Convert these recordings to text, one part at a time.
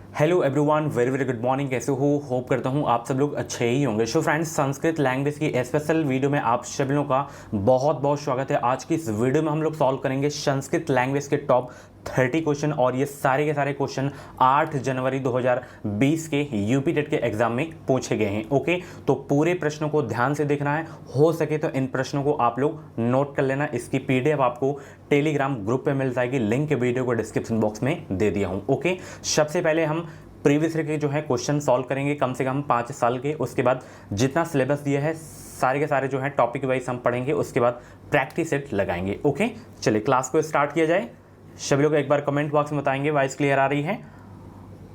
Hello everyone, very very good morning. कैसे हो? Hope करता हूँ आप सब लोग अच्छे ही होंगे। सो फ्रेंड्स, संस्कृत लैंग्वेज की स्पेशल वीडियो में आप सभी लोगों का बहुत बहुत स्वागत है। आज की इस वीडियो में हम लोग सॉल्व करेंगे संस्कृत लैंग्वेज के टॉप 30 क्वेश्चन, और ये सारे के सारे क्वेश्चन 8 जनवरी 2020 के यूपी टेट के एग्जाम में पूछे गए हैं। ओके, तो पूरे प्रश्नों को ध्यान से देखना है। हो सके तो इन प्रश्नों को आप लोग नोट कर लेना। इसकी पीडीएफ आपको टेलीग्राम ग्रुप पे मिल जाएगी, लिंक वीडियो को डिस्क्रिप्शन बॉक्स में दे दिया हूँ। ओके, सबसे पहले हम प्रीवियस ईयर के जो है क्वेश्चन सॉल्व करेंगे, कम से कम 5 साल के। उसके बाद जितना सिलेबस दिया है सारे के सारे जो है टॉपिक वाइज हम पढ़ेंगे, उसके बाद प्रैक्टिस सेट लगाएंगे। ओके, चलिए क्लास को स्टार्ट किया जाए। सभी लोग एक बार कमेंट बॉक्स में बताएंगे वॉइस क्लियर आ रही है।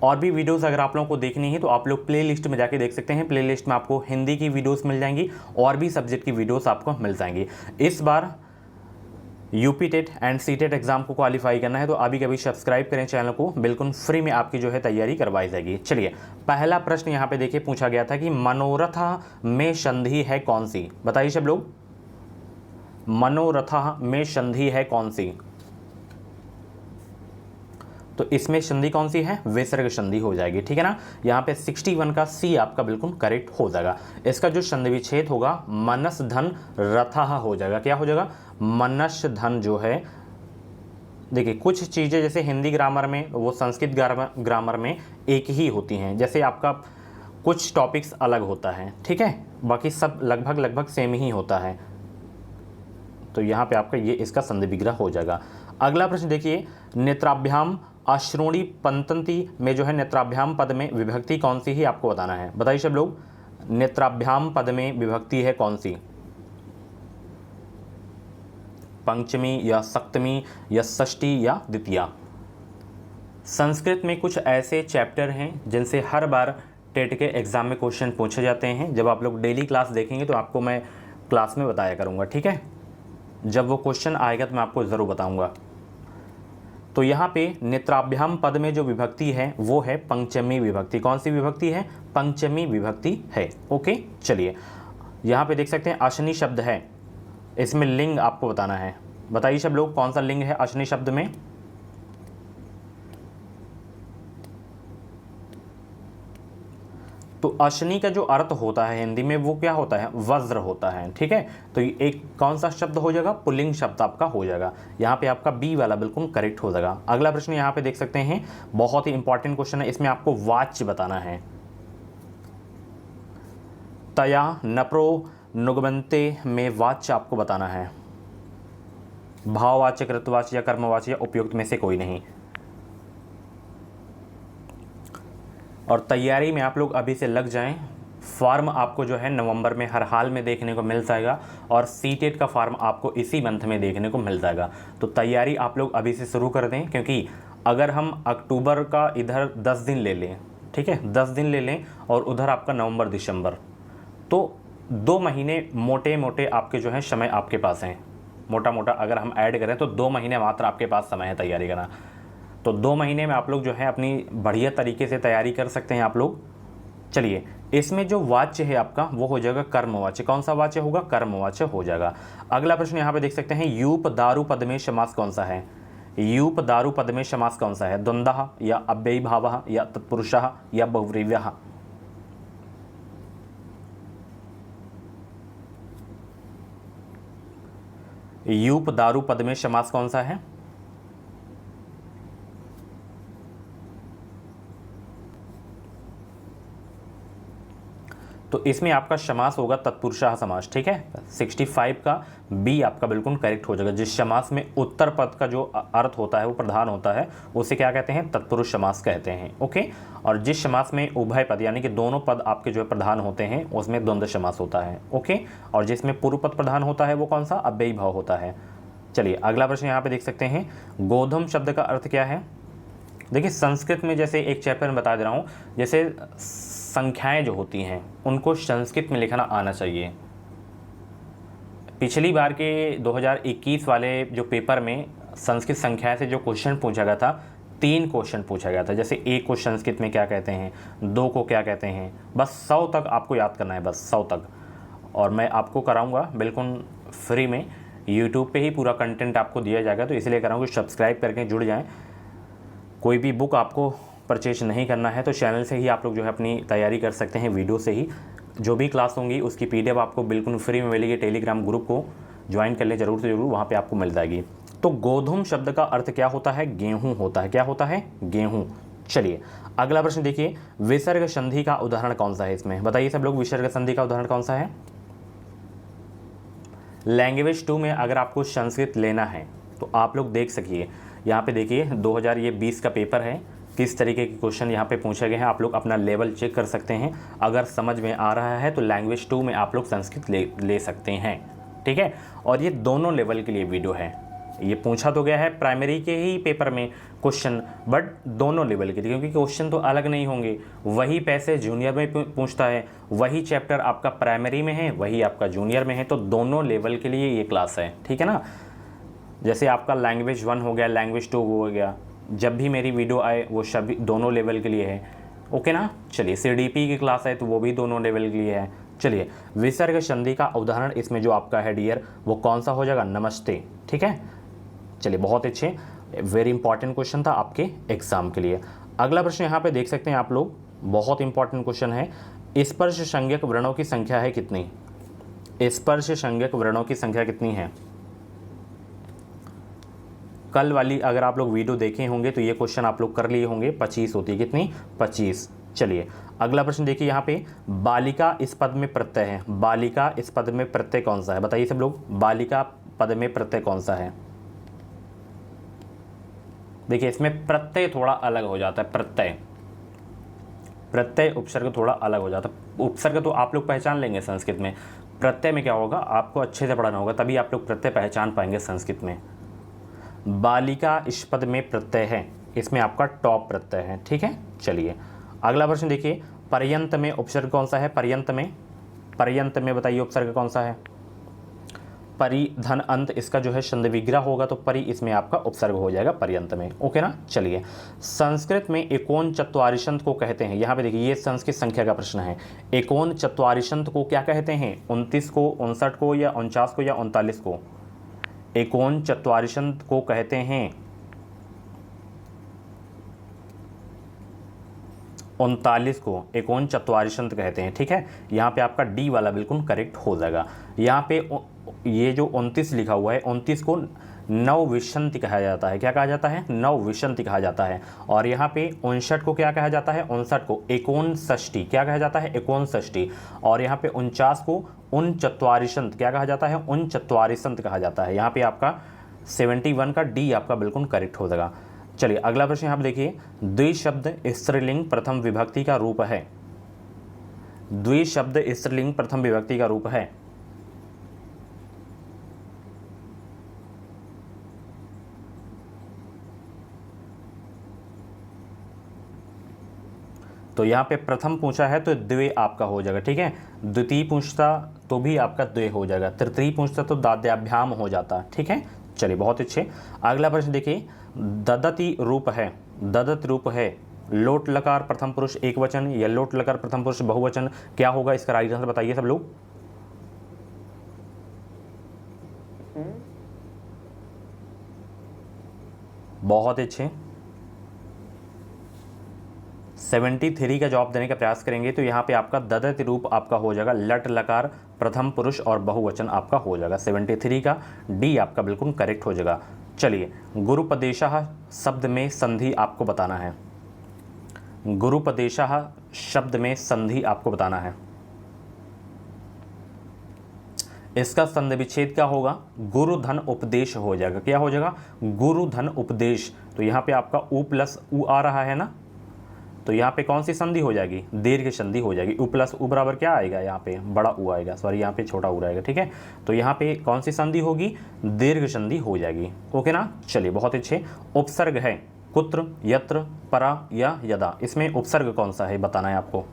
और भी वीडियोस अगर आप लोगों को देखनी है तो आप लोग प्ले लिस्ट में जाके देख सकते हैं। प्ले लिस्ट में आपको हिंदी की वीडियोस मिल जाएंगी और भी सब्जेक्ट की वीडियोस आपको मिल जाएंगी। इस बार UP TET and C TET exam को क्वालिफाई करना है तो अभी कभी सब्सक्राइब करें चैनल को, बिल्कुल फ्री में आपकी जो है तैयारी करवाई जाएगी। चलिए, पहला प्रश्न यहाँ पे देखिए, पूछा गया था कि मनोरथ में संधि है कौन सी? बताइए सब लोग, मनोरथ में संधि है कौन सी? तो इसमें संधि कौन सी है? विसर्ग संधि हो जाएगी, ठीक है ना। यहाँ पे 61 का सी आपका बिल्कुल करेक्ट हो जाएगा। इसका जो संधि विच्छेद होगा मनस धन रथः हो जाएगा। क्या हो जाएगा? मनस धन जो है, देखिए कुछ चीज़ें जैसे हिंदी ग्रामर में वो संस्कृत ग्रामर में एक ही होती हैं। जैसे आपका कुछ टॉपिक्स अलग होता है, ठीक है, बाकी सब लगभग सेम ही होता है। तो यहाँ पे आपका ये इसका संधि विग्रह हो जाएगा। अगला प्रश्न देखिए, नेत्राभ्याम अश्रोणी पंतंती में जो है नेत्राभ्याम पद में विभक्ति कौन सी ही आपको बताना है। बताइए सब लोग, नेत्राभ्याम पद में विभक्ति है कौन सी? पंचमी या सप्तमी या षष्ठी या द्वितीया? संस्कृत में कुछ ऐसे चैप्टर हैं जिनसे हर बार टेट के एग्जाम में क्वेश्चन पूछे जाते हैं। जब आप लोग डेली क्लास देखेंगे तो आपको मैं क्लास में बताया करूँगा, ठीक है। जब वो क्वेश्चन आएगा तो मैं आपको ज़रूर बताऊँगा। तो यहाँ पे नेत्राभ्याम पद में जो विभक्ति है वो है पंचमी विभक्ति। कौन सी विभक्ति है? पंचमी विभक्ति है। ओके, चलिए यहाँ पे देख सकते हैं अशनि शब्द है, इसमें लिंग आपको बताना है। बताइए सब लोग, कौन सा लिंग है अशनि शब्द में? तो अशनि का जो अर्थ होता है हिंदी में वो क्या होता है? वज्र होता है, ठीक है। तो ये एक कौन सा शब्द हो जाएगा? पुल्लिंग शब्द आपका हो जाएगा। यहाँ पे आपका बी वाला बिल्कुल करेक्ट हो जाएगा। अगला प्रश्न यहाँ पे देख सकते हैं, बहुत ही इंपॉर्टेंट क्वेश्चन है, इसमें आपको वाच्य बताना है। तया नप्रो नुगमंते में वाच्य आपको बताना है। भाववाच्य, कृतवाच्य या कर्मवाच्य या उपयुक्त में से कोई नहीं। और तैयारी में आप लोग अभी से लग जाएं। फॉर्म आपको जो है नवंबर में हर हाल में देखने को मिल जाएगा, और सी टेट का फॉर्म आपको इसी मंथ में देखने को मिल जाएगा। तो तैयारी आप लोग अभी से शुरू कर दें, क्योंकि अगर हम अक्टूबर का इधर 10 दिन ले लें, ठीक है, 10 दिन ले लें, और उधर आपका नवंबर दिसंबर, तो 2 महीने मोटे मोटे आपके जो है समय आपके पास हैं। मोटा मोटा अगर हम ऐड करें तो 2 महीने मात्र आपके पास समय है तैयारी करना। तो 2 महीने में आप लोग जो है अपनी बढ़िया तरीके से तैयारी कर सकते हैं आप लोग। चलिए, इसमें जो वाच्य है आपका वो हो जाएगा कर्मवाच्य। कौन सा वाच्य होगा? कर्मवाच्य हो जाएगा। अगला प्रश्न यहाँ पे देख सकते हैं, यूप दारु पद में समास कौन सा है? यूप दारु पद में समास कौन सा है? द्वंद्वः या अव्ययीभावः या तत्पुरुषः या बहुव्रीह्यः? यूप दारु पद में समास कौन सा है? तो इसमें आपका समास होगा तत्पुरुषः समास, ठीक है। 65 का बी आपका बिल्कुल करेक्ट हो जाएगा। जिस समास में उत्तर पद का जो अर्थ होता है वो प्रधान होता है, उसे क्या कहते हैं? तत्पुरुष समास कहते हैं। ओके, और जिस समास में उभय पद यानी कि दोनों पद आपके जो है प्रधान होते हैं उसमें द्वंद्व समास होता है। ओके, और जिसमें पूर्व पद प्रधान होता है वो कौन सा? अव्ययी भाव होता है। चलिए, अगला प्रश्न यहाँ पे देख सकते हैं, गोधूम शब्द का अर्थ क्या है? देखिए, संस्कृत में जैसे एक चैप्टर में बता दे रहा हूँ, जैसे संख्याएं जो होती हैं उनको संस्कृत में लिखना आना चाहिए। पिछली बार के 2021 वाले जो पेपर में संस्कृत संख्याएं से जो क्वेश्चन पूछा गया था, 3 क्वेश्चन पूछा गया था। जैसे 1 को संस्कृत में क्या कहते हैं, 2 को क्या कहते हैं, बस 100 तक आपको याद करना है, बस 100 तक। और मैं आपको कराऊंगा बिल्कुल फ्री में, यूट्यूब पे ही पूरा कंटेंट आपको दिया जाएगा। तो इसलिए कराऊंगा, सब्सक्राइब करके जुड़ जाएं। कोई भी बुक आपको परचेज नहीं करना है तो चैनल से ही आप लोग जो है अपनी तैयारी कर सकते हैं, वीडियो से ही। जो भी क्लास होंगी उसकी PDF आपको बिल्कुल फ्री में मिलेगी। टेलीग्राम ग्रुप को ज्वाइन कर ले ज़रूर से ज़रूर, वहाँ पे आपको मिल जाएगी। तो गोधूम शब्द का अर्थ क्या होता है? गेहूँ होता है। क्या होता है? गेहूँ। चलिए अगला प्रश्न देखिए, विसर्ग संधि का उदाहरण कौन सा है इसमें? बताइए सब लोग, विसर्ग संधि का उदाहरण कौन सा है? लैंग्वेज 2 में अगर आपको संस्कृत लेना है तो आप लोग देख सकिए, यहाँ पे देखिए 2020 का पेपर है, किस तरीके के क्वेश्चन यहाँ पे पूछे गए हैं। आप लोग अपना लेवल चेक कर सकते हैं। अगर समझ में आ रहा है तो लैंग्वेज 2 में आप लोग संस्कृत ले सकते हैं, ठीक है। और ये दोनों लेवल के लिए वीडियो है। ये पूछा तो गया है प्राइमरी के ही पेपर में क्वेश्चन, बट दोनों लेवल के लिए, क्योंकि क्वेश्चन तो अलग नहीं होंगे। वही पैसे जूनियर में पूछता है, वही चैप्टर आपका प्राइमरी में है, वही आपका जूनियर में है, तो दोनों लेवल के लिए ये क्लास है, ठीक है ना। जैसे आपका लैंग्वेज 1 हो गया, लैंग्वेज 2 हो गया, जब भी मेरी वीडियो आए वो सभी दोनों लेवल के लिए है, ओके ना। चलिए CDP की क्लास है तो वो भी दोनों लेवल के लिए है। चलिए विसर्ग संधि का उदाहरण इसमें जो आपका है डियर, वो कौन सा हो जाएगा? नमस्ते, ठीक है। चलिए बहुत अच्छे, वेरी इंपॉर्टेंट क्वेश्चन था आपके एग्जाम के लिए। अगला प्रश्न यहाँ पे देख सकते हैं आप लोग, बहुत इंपॉर्टेंट क्वेश्चन है। स्पर्श संज्ञक वर्णों की संख्या है कितनी? स्पर्श संज्ञक वर्णों की संख्या कितनी है? कल वाली अगर आप लोग वीडियो देखे होंगे तो ये क्वेश्चन आप लोग कर लिए होंगे। 25 होती है, कितनी? 25। चलिए अगला प्रश्न देखिए, यहाँ पे बालिका इस पद में प्रत्यय है। बालिका इस पद में प्रत्यय कौन सा है? बताइए सब लोग, बालिका पद में प्रत्यय कौन सा है? देखिए इसमें प्रत्यय थोड़ा अलग हो जाता है। प्रत्यय उपसर्ग थोड़ा अलग हो जाता है। उपसर्ग तो आप लोग पहचान लेंगे संस्कृत में, प्रत्यय में क्या होगा आपको अच्छे से पढ़ना होगा, तभी आप लोग प्रत्यय पहचान पाएंगे संस्कृत में। बालिका इस पद में प्रत्यय है, इसमें आपका टॉप प्रत्यय है, ठीक है। चलिए अगला प्रश्न देखिए, पर्यंत में उपसर्ग कौन सा है? पर्यंत में बताइए उपसर्ग कौन सा है? परि धन अंत, इसका जो है संधि विग्रह होगा तो परि इसमें आपका उपसर्ग हो जाएगा पर्यंत में, ओके ना। चलिए संस्कृत में एकोन चत्वारिशंत को कहते हैं। यहाँ पे देखिए ये संस्कृत संख्या का प्रश्न है। एकोन चत्वारिशंत को क्या कहते हैं? 29 को, 59 को, या 49 को, या 39 को? एकोन चत्वारिशंत को कहते हैं 39 को एकोन चत्वारिशंत कहते हैं, ठीक है। यहाँ पे आपका डी वाला बिल्कुल करेक्ट हो जाएगा। यहाँ पे ये जो 29 लिखा हुआ है, 29 को नवविशंति कहा जाता है। क्या कहा जाता है? नवविशंति कहा जाता है। और यहाँ पे 59 को क्या कहा जाता है? 59 को एकोन षष्ठी क्या कहा जाता है? एकोन षष्ठी। और यहाँ पे 49 को उन चत्वारिशंत क्या कहा जाता है? उन चत्वारिशंत कहा जाता है। यहाँ पे आपका 71 का डी आपका बिल्कुल करेक्ट हो जाएगा। चलिए अगला प्रश्न यहाँ पे देखिए, द्विशब्द स्त्रीलिंग प्रथम विभक्ति का रूप है। द्विशब्द स्त्रीलिंग प्रथम विभक्ति का रूप है। तो यहाँ पे प्रथम पूछा है तो द्वे आपका हो जाएगा, ठीक है। द्वितीय पूछता तो भी आपका द्वे हो जाएगा। तृतीय पूछता तो दाद्याभ्याम हो जाता, ठीक है। चलिए बहुत अच्छे। अगला प्रश्न देखिए, ददति रूप है। ददत रूप है लोट लकार प्रथम पुरुष एक वचन या लोट लकार प्रथम पुरुष बहुवचन, क्या होगा इसका राइट आंसर? बताइए सब लोग। बहुत अच्छे, 73 का जवाब देने का प्रयास करेंगे तो यहाँ पे आपका ददत रूप आपका हो जाएगा लट लकार प्रथम पुरुष और बहुवचन आपका हो जाएगा। 73 का डी आपका बिल्कुल करेक्ट हो जाएगा। चलिए गुरुपदेशः शब्द में संधि आपको बताना है। गुरुपदेशः शब्द में संधि आपको बताना है। इसका संधि विच्छेद क्या होगा? गुरु धन उपदेश हो जाएगा। क्या हो जाएगा? गुरु धन उपदेश। तो यहाँ पे आपका उ प्लस उ आ रहा है ना, तो यहाँ पे कौन सी संधि हो जाएगी? दीर्घ संधि हो जाएगी। उ प्लस उ बराबर क्या आएगा? यहाँ पे बड़ा उ आएगा, सॉरी यहाँ पे छोटा उ आएगा, ठीक है। तो यहाँ पे कौन सी संधि होगी? दीर्घ संधि हो जाएगी, ओके ना। चलिए बहुत अच्छे। उपसर्ग है कुत्र, यत्र, परा या यदा, इसमें उपसर्ग कौन सा है बताना है आपको।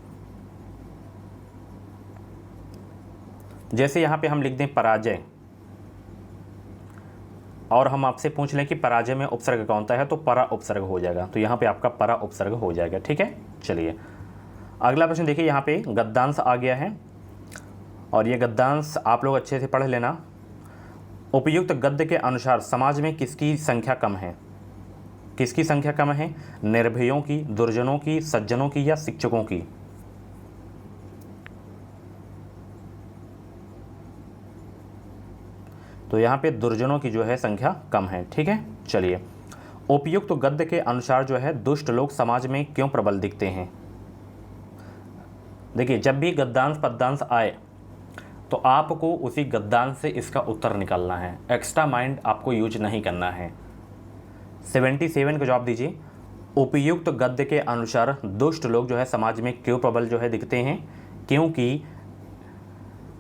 जैसे यहाँ पे हम लिख दें पराजय और हम आपसे पूछ लें कि पराजय में उपसर्ग कौन सा है, तो परा उपसर्ग हो जाएगा। तो यहाँ पे आपका परा उपसर्ग हो जाएगा, ठीक है। चलिए अगला प्रश्न देखिए, यहाँ पे गद्यांश आ गया है और ये गद्यांश आप लोग अच्छे से पढ़ लेना। उपयुक्त गद्य के अनुसार समाज में किसकी संख्या कम है? किसकी संख्या कम है? निर्भयों की, दुर्जनों की, सज्जनों की या शिक्षकों की? तो यहाँ पे दुर्जनों की जो है संख्या कम है। ठीक है, चलिए। उपयुक्त तो गद्य के अनुसार जो है दुष्ट लोग समाज में क्यों प्रबल दिखते हैं? देखिए, जब भी गद्यांश पद्यांश आए तो आपको उसी गद्यांश से इसका उत्तर निकालना है, एक्स्ट्रा माइंड आपको यूज नहीं करना है। 77 का जवाब दीजिए। उपयुक्त गद्य के अनुसार दुष्ट लोग जो है समाज में क्यों प्रबल जो है दिखते हैं? क्योंकि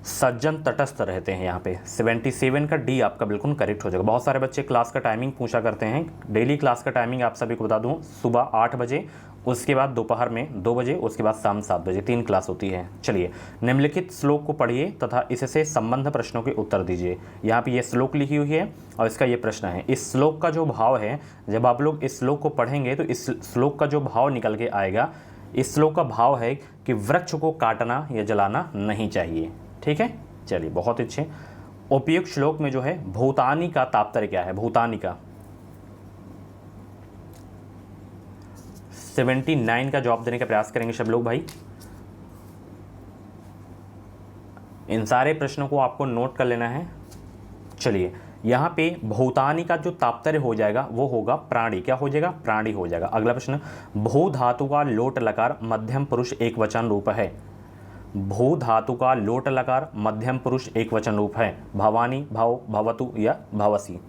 सज्जन तटस्थ रहते हैं। यहाँ पे 77 का डी आपका बिल्कुल करेक्ट हो जाएगा। बहुत सारे बच्चे क्लास का टाइमिंग पूछा करते हैं। डेली क्लास का टाइमिंग आप सभी को बता दूं, सुबह 8 बजे, उसके बाद दोपहर में 2 बजे, उसके बाद शाम 7 बजे, 3 क्लास होती है। चलिए, निम्नलिखित श्लोक को पढ़िए तथा इससे संबंध प्रश्नों के उत्तर दीजिए। यहाँ पे ये श्लोक लिखी हुई है और इसका ये प्रश्न है। इस श्लोक का जो भाव है, जब आप लोग इस श्लोक को पढ़ेंगे तो इस श्लोक का जो भाव निकल के आएगा, इस श्लोक का भाव है कि वृक्ष को काटना या जलाना नहीं चाहिए। ठीक है, चलिए, बहुत अच्छे। उपयुक्त श्लोक में जो है भूतानी का तात्पर्य क्या है? भूतानी का 79 का जवाब देने का प्रयास करेंगे सब लोग भाई। इन सारे प्रश्नों को आपको नोट कर लेना है। चलिए, यहाँ पे भूतानी का जो तात्पर्य हो जाएगा वो होगा प्राणी। क्या हो जाएगा? प्राणी हो जाएगा। अगला प्रश्न, भू धातु का लोट लकार मध्यम पुरुष एक वचन रूप है। भू धातु का लोट लकार मध्यम पुरुष एक वचन रूप है। भवानी, भव, भवतु या भवसी?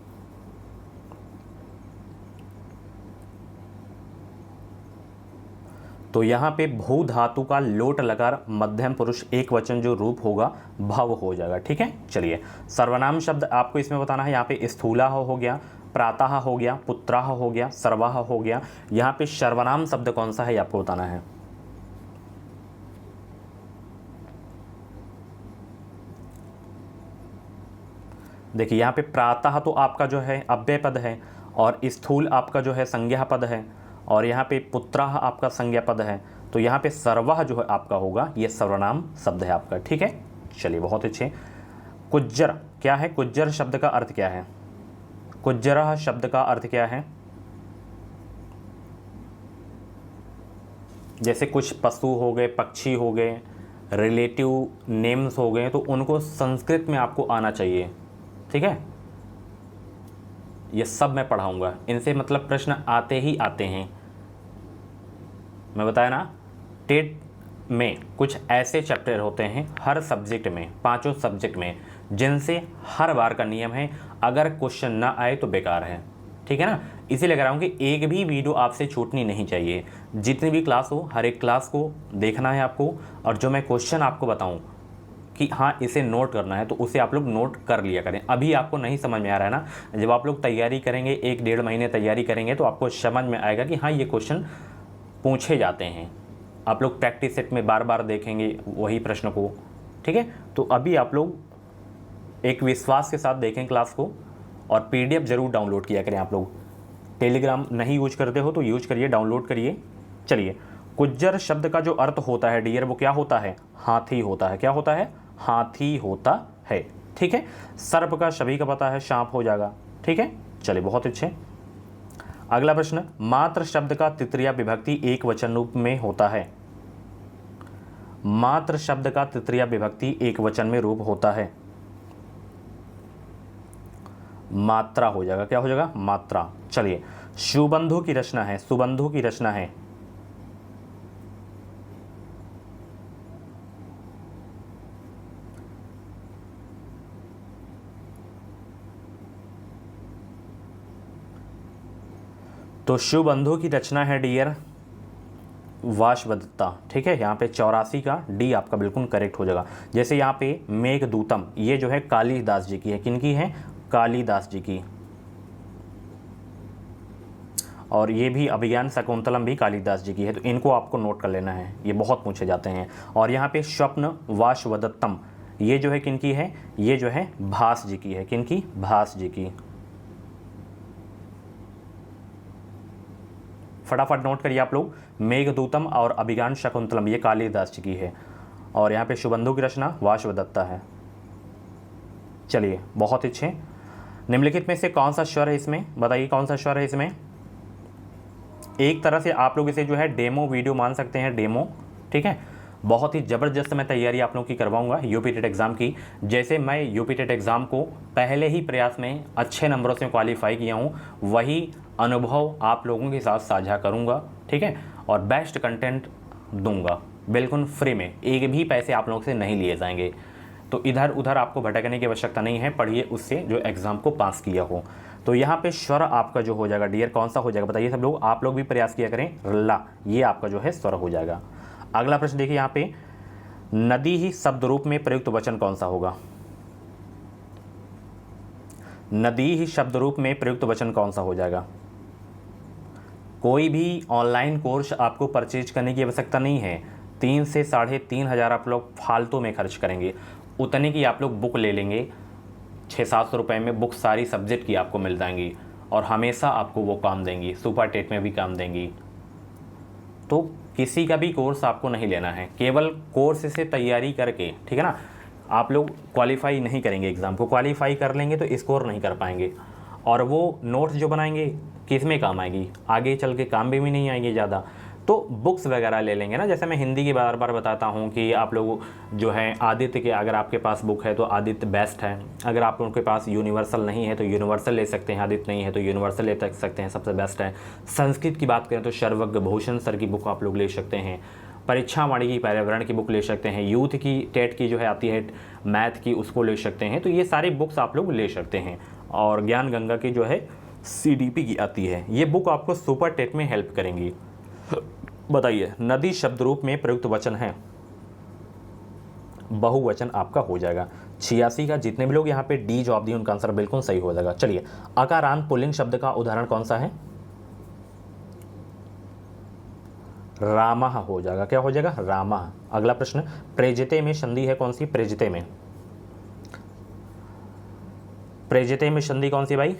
तो यहाँ पे भू धातु का लोट लकार मध्यम पुरुष एक वचन जो रूप होगा भव हो जाएगा। ठीक है, चलिए। सर्वनाम शब्द आपको इसमें बताना है। यहाँ पे स्थूला हो गया, प्रातः हो गया, पुत्राः हो गया, सर्वाः हो गया। यहाँ पे सर्वनाम शब्द कौन सा है आपको बताना है। देखिए, यहाँ पे प्रातः तो आपका जो है अव्यय पद है और स्थूल आपका जो है संज्ञा पद है और यहाँ पे पुत्राः आपका संज्ञा पद है। तो यहाँ पे सर्वः जो है आपका होगा, ये सर्वनाम शब्द है आपका। ठीक है, चलिए, बहुत अच्छे। कुज्जर क्या है? कुज्जर शब्द का अर्थ क्या है? कुज्जरः शब्द का अर्थ क्या है? जैसे कुछ पशु हो गए, पक्षी हो गए, रिलेटिव नेम्स हो गए, तो उनको संस्कृत में आपको आना चाहिए। ठीक है, ये सब मैं पढ़ाऊंगा, इनसे मतलब प्रश्न आते ही आते हैं। मैं बताया ना, टेट में कुछ ऐसे चैप्टर होते हैं हर सब्जेक्ट में, 5 सब्जेक्ट में, जिनसे हर बार का नियम है अगर क्वेश्चन ना आए तो बेकार है। ठीक है ना, इसीलिए कह रहा हूँ कि एक भी वीडियो आपसे छूटनी नहीं चाहिए। जितनी भी क्लास हो, हर एक क्लास को देखना है आपको, और जो मैं क्वेश्चन आपको बताऊँ कि हाँ इसे नोट करना है तो उसे आप लोग नोट कर लिया करें। अभी आपको नहीं समझ में आ रहा है ना, जब आप लोग तैयारी करेंगे, 1-1.5 महीने तैयारी करेंगे, तो आपको समझ में आएगा कि हाँ ये क्वेश्चन पूछे जाते हैं। आप लोग प्रैक्टिस सेट में बार बार देखेंगे वही प्रश्न को। ठीक है, तो अभी आप लोग एक विश्वास के साथ देखें क्लास को, और PDF ज़रूर डाउनलोड किया करें। आप लोग टेलीग्राम नहीं यूज करते हो तो यूज करिए, डाउनलोड करिए। चलिए, कुज्जर शब्द का जो अर्थ होता है डियर, वो क्या होता है? हाथी होता है। क्या होता है? हाथी होता है। ठीक है, सर्प का सभी का पता है, सांप हो जाएगा। ठीक है, चलिए, बहुत अच्छे। अगला प्रश्न, मात्र शब्द का तृतीया विभक्ति एक वचन रूप में होता है। मात्र शब्द का तृतीया विभक्ति एक वचन में रूप होता है। मात्रा हो जाएगा। क्या हो जाएगा? मात्रा। चलिए, सुबंधु की रचना है। सुबंधु की रचना है। तो सुबंधु की रचना है डियर वाशवदत्ता। ठीक है, यहाँ पे 84 का डी आपका बिल्कुल करेक्ट हो जाएगा। जैसे यहाँ पे मेघदूतम, ये जो है कालिदास जी की है। किनकी है? कालिदास जी की। और ये भी अभिज्ञान शकुंतलम भी कालिदास जी की है, तो इनको आपको नोट कर लेना है, ये बहुत पूछे जाते हैं। और यहाँ पे स्वप्न वाशवदत्तम, ये जो है किनकी है? ये जो है भास जी की है। किनकी? भास जी की। फटाफट नोट करिए आप लोग। मेघदूतम और अभिज्ञान शकुंतलम ये कालिदास जी की है, और यहाँ पे सुबंधु की रचना वाशवदत्ता है। चलिए, बहुत अच्छे। निम्नलिखित में से कौन सा स्वर है इसमें? बताइए कौन सा स्वर है इसमें? एक तरह से आप लोग इसे जो है डेमो वीडियो मान सकते हैं, डेमो, ठीक है। बहुत ही ज़बरदस्त मैं तैयारी आप लोगों की करवाऊंगा यूपी टेट एग्ज़ाम की। जैसे मैं यूपी टेट एग्ज़ाम को पहले ही प्रयास में अच्छे नंबरों से क्वालिफाई किया हूँ, वही अनुभव आप लोगों के साथ साझा करूँगा, ठीक है। और बेस्ट कंटेंट दूंगा बिल्कुल फ्री में, एक भी पैसे आप लोगों से नहीं लिए जाएंगे। तो इधर उधर आपको भटकने की आवश्यकता नहीं है, पढ़िए उससे जो एग्ज़ाम को पास किया हो। तो यहाँ पे स्वर आपका जो हो जाएगा डियर कौन सा हो जाएगा बताइए सब लोग, आप लोग भी प्रयास किया करें, ला, ये आपका जो है स्वर हो जाएगा। अगला प्रश्न देखिए यहाँ पे, नदी ही शब्द रूप में प्रयुक्त वचन कौन सा होगा? नदी ही शब्द रूप में प्रयुक्त वचन कौन सा हो जाएगा? कोई भी ऑनलाइन कोर्स आपको परचेज करने की आवश्यकता नहीं है, 3 से 3,500 आप लोग फालतू में खर्च करेंगे, उतने की आप लोग बुक ले लेंगे, 600-700 रुपये में बुक सारी सब्जेक्ट की आपको मिल जाएंगी और हमेशा आपको वो काम देंगी, सुपर टेट में भी काम देंगी। तो किसी का भी कोर्स आपको नहीं लेना है, केवल कोर्स से तैयारी करके, ठीक है ना। आप लोग क्वालिफाई नहीं करेंगे एग्ज़ाम को, क्वालिफाई कर लेंगे तो स्कोर नहीं कर पाएंगे, और वो नोट्स जो बनाएंगे किस में काम आएगी, आगे चल के काम भी नहीं आएंगे ज़्यादा। तो बुक्स वगैरह ले लेंगे ना, जैसे मैं हिंदी की बार बार बताता हूँ कि आप लोग जो है आदित्य के, अगर आपके पास बुक है तो आदित्य बेस्ट है, अगर आप लोगों के पास यूनिवर्सल नहीं है तो यूनिवर्सल ले सकते हैं, आदित्य नहीं है तो यूनिवर्सल ले सकते हैं, सबसे बेस्ट है। संस्कृत की बात करें तो सर्वज्ञ भूषण सर की बुक आप लोग ले सकते हैं, परीक्षा वाणी की पर्यावरण की बुक ले सकते हैं, यूथ की टेट की जो है आती है मैथ की, उसको ले सकते हैं। तो ये सारी बुक्स आप लोग ले सकते हैं, और ज्ञान गंगा की जो है CDP की आती है, ये बुक आपको सुपर टेट में हेल्प करेंगी। बताइए, नदी शब्द रूप में प्रयुक्त वचन है, बहुवचन आपका हो जाएगा। 86 का जितने भी लोग यहाँ पे डी जवाब दिए उनका आंसर बिल्कुल सही हो जाएगा। चलिए, अकारांत पुल्लिंग शब्द का उदाहरण कौन सा है? रामः हो जाएगा, क्या हो जाएगा? रामः। अगला प्रश्न, प्रेजिते में संधि है कौन सी? प्रेजिते में, प्रेजिते में संधि कौन सी भाई?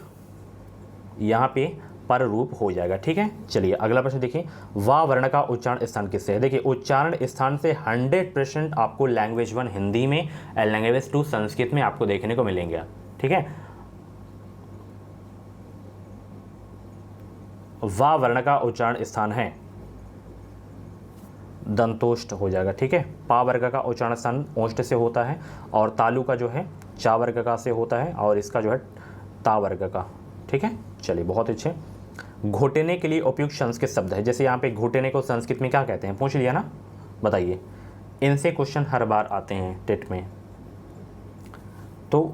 यहाँ पे पर रूप हो जाएगा, ठीक है। चलिए अगला प्रश्न देखिए, वा वर्ण का उच्चारण स्थान किससे है? देखिए, उच्चारण स्थान से 100% आपको लैंग्वेज 1 हिंदी में, लैंग्वेज 2 संस्कृत में आपको देखने को मिलेंगे, ठीक है। वा वर्ण का उच्चारण स्थान है दंतोष्ट हो जाएगा, ठीक है। पा वर्ग का उच्चारण स्थान ओष्ठ से होता है, और तालु का जो है चा वर्ग का से होता है, और इसका जो है ता वर्ग का, ठीक है। चलिए बहुत अच्छे। घोटने के लिए उपयुक्त संस्कृत शब्द है, जैसे यहाँ पे घोटने को संस्कृत में क्या कहते हैं, पूछ लिया ना, बताइए। इनसे क्वेश्चन हर बार आते हैं टेट में। तो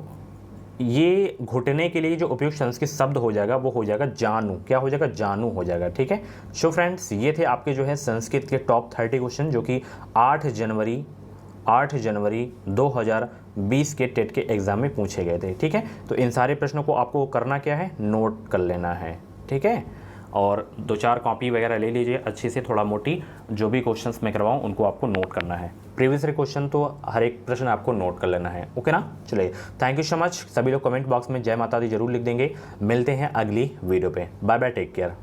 ये घुटने के लिए जो उपयुक्त संस्कृत शब्द हो जाएगा वो हो जाएगा जानू, क्या हो जाएगा? जानू हो जाएगा, ठीक है। सो फ्रेंड्स, ये थे आपके जो है संस्कृत के टॉप 30 क्वेश्चन, जो कि 8 जनवरी 2020 के टेट के एग्जाम में पूछे गए थे, ठीक है। तो इन सारे प्रश्नों को आपको करना क्या है? नोट कर लेना है, ठीक है। और 2-4 कॉपी वगैरह ले लीजिए अच्छी से, थोड़ा मोटी, जो भी क्वेश्चंस मैं करवाऊँ उनको आपको नोट करना है। प्रीवियस क्वेश्चन तो हर एक प्रश्न आपको नोट कर लेना है, ओके ना। चलिए, थैंक यू सो मच। सभी लोग कमेंट बॉक्स में जय माता दी जरूर लिख देंगे। मिलते हैं अगली वीडियो पे, बाय बाय, टेक केयर।